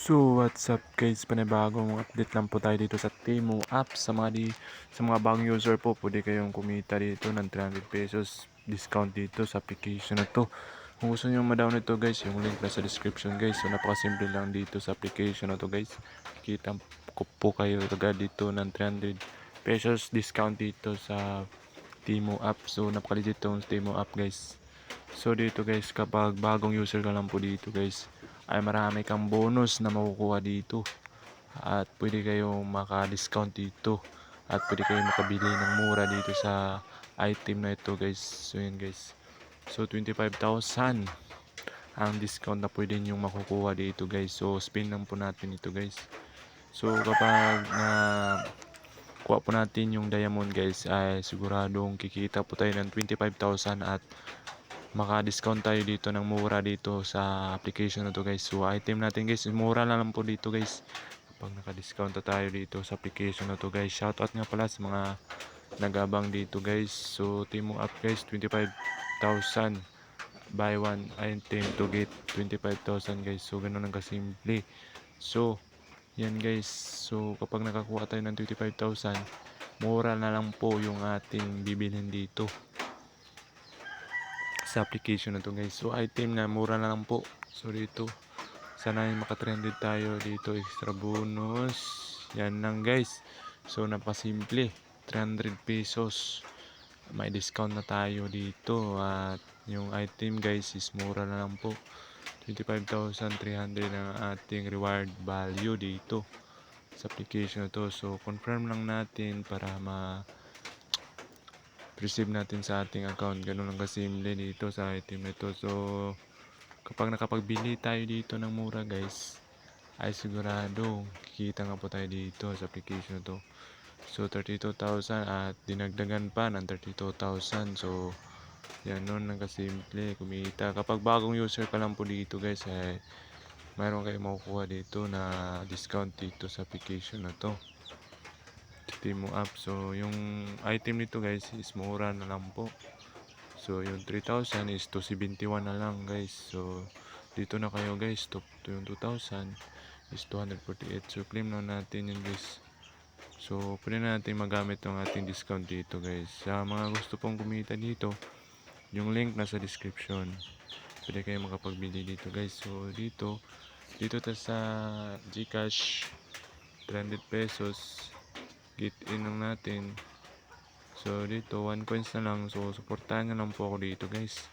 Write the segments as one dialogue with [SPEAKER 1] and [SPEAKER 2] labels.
[SPEAKER 1] So what's up guys, panibagong update lang po tayo dito sa Temu app. Sa mga bagong user po, pwede kayong kumita dito ng 300 pesos discount dito sa application na to. Kung gusto nyo ma-down ito guys, yung link nasa description guys. So napakasimple lang dito sa application na to guys. Kita ko po kayo agad dito ng 300 pesos discount dito sa Temu app. So napakaligit tong Temu app guys. So dito guys, kapag bagong user ka lang po dito guys, ay marami kang bonus na makukuha dito. At pwede kayong maka-discount dito. At pwede kayong makabili ng mura dito sa item na ito guys. So yun guys. So 25,000 ang discount na pwede nyong makukuha dito guys. So spin lang po natin ito guys. So kapag kuha po natin yung diamond guys, ay siguradong kikita po tayo ng 25,000 at maka-discount tayo dito ng mura dito sa application na to guys. So item natin guys, mura na lang po dito guys kapag naka-discount na tayo dito sa application na to guys. Shoutout nga pala sa mga nagabang dito guys. So Temu app guys, 25,000 buy one item to get 25,000 guys. So ganun ang kasimple. So yan guys, so kapag nakakuha tayo ng 25,000, mura na lang po yung ating bibilhin dito sa application na to guys. So item na mura na lang po. So dito sana makatrended tayo dito, extra bonus. Yan lang guys. So napasimple, 300 pesos may discount na tayo dito. At yung item guys is mura na lang po, 25,300 ang ating reward value dito sa application na to. So confirm lang natin para receive natin sa ating account. Ganun lang kasimple dito sa item nito. So kapag nakapagbili tayo dito ng mura guys, ay sigurado kikita nga po tayo dito sa application to. So 32,000 at dinagdagan pa ng 32,000. So yan nun lang kasimple kumita. Kapag bagong user ka lang po dito guys, ay mayroon kayo makukuha dito na discount dito sa application na to, Temu app. So yung item nito guys is mura na lang po. So yung 3,000 is 271 na lang guys. So dito na kayo guys, to yung 2,000 is 248. So claim na natin yun guys. So pwede na natin magamit yung ating discount dito guys. Sa mga gusto pong kumita dito, yung link nasa description. Pwede kayo makapagbili dito guys. So dito ta sa Gcash, 300 pesos get in lang natin. So dito 1 coins na lang. So suportahan nyo lang po ako dito guys,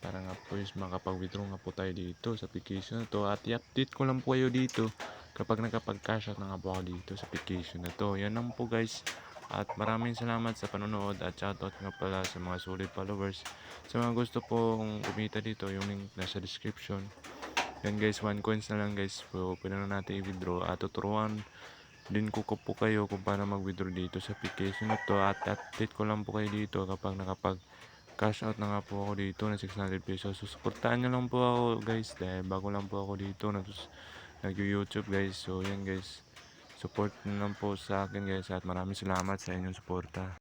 [SPEAKER 1] para nga po is makapag-withdraw nga po tayo dito sa application na to. At i-update ko lang po kayo dito kapag nakapag-cash out na nga po ako dito sa application na to. Yan lang po guys. At maraming salamat sa panonood at shoutout nga pala sa mga solid followers. Sa mga gusto pong kumita dito, yung link nasa description. Yan guys, 1 coins na lang guys. So pwede na natin i-withdraw at tuturuan din ko po kayo kung paano mag-withdraw dito sa application na to. At update ko lang po kayo dito kapag cash out na nga po ako dito ng 600 pesos. So suportahan nyo lang po ako guys, dahil bago lang po ako dito nag-YouTube guys. So yan guys, support nyo lang po sa akin guys, at maraming salamat sa inyong suporta.